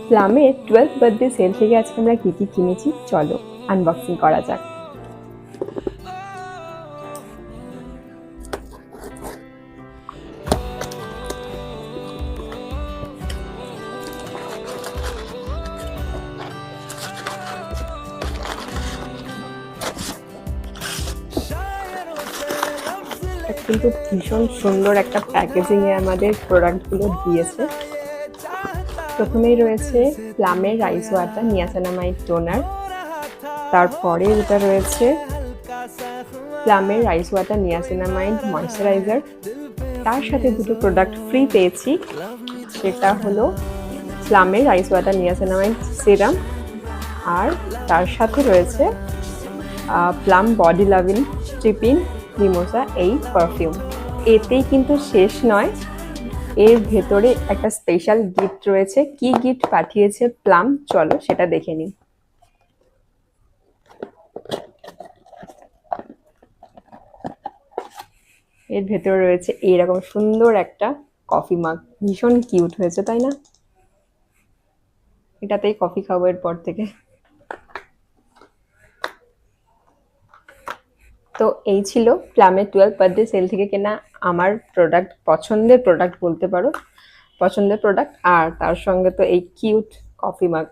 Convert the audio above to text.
প্লামের 12th birthday sell থেকে আজকে আমরা কি কি কিনেছি চলো আনবক্সিং করা যাক। কিন্তু ভীষণ সুন্দর একটা প্যাকেজিং এ আমাদের প্রোডাক্টগুলো দিয়েছে। প্রথমেই রয়েছে প্লামের রাইস ওয়াটার নিয়াসিনামাইড টোনার, তারপরে এটা রয়েছে প্লামের রাইস ওয়াটার নিয়াসিনামাইড ময়শ্চারাইজার, তার সাথে দুটো প্রোডাক্ট ফ্রি পেয়েছি, সেটা হলো প্লামের রাইস ওয়াটার নিয়াসিনামাইড সিরাম, আর তার সাথে রয়েছে plum body loving stripping mimosa এই পারফিউম। এতেই কিন্তু শেষ নয়, এর ভেতরে একটা স্পেশাল গিফট রয়েছে। কি গিফট পাঠিয়েছে প্লাম চলো সেটা দেখে নিই। এর ভেতরে রয়েছে এইরকম সুন্দর একটা কফি মাগ, ভীষণ কিউট হয়েছে তাই না? এটাতেই কফি খাবো এরপর থেকে। তো এই ছিল প্লামের 12th বার্থডে সেল থেকে কেনা আমার প্রোডাক্ট, পছন্দের প্রোডাক্ট বলতে পারো, পছন্দের প্রোডাক্ট। আর তার সঙ্গে তো এই কিউট কফি মাগ।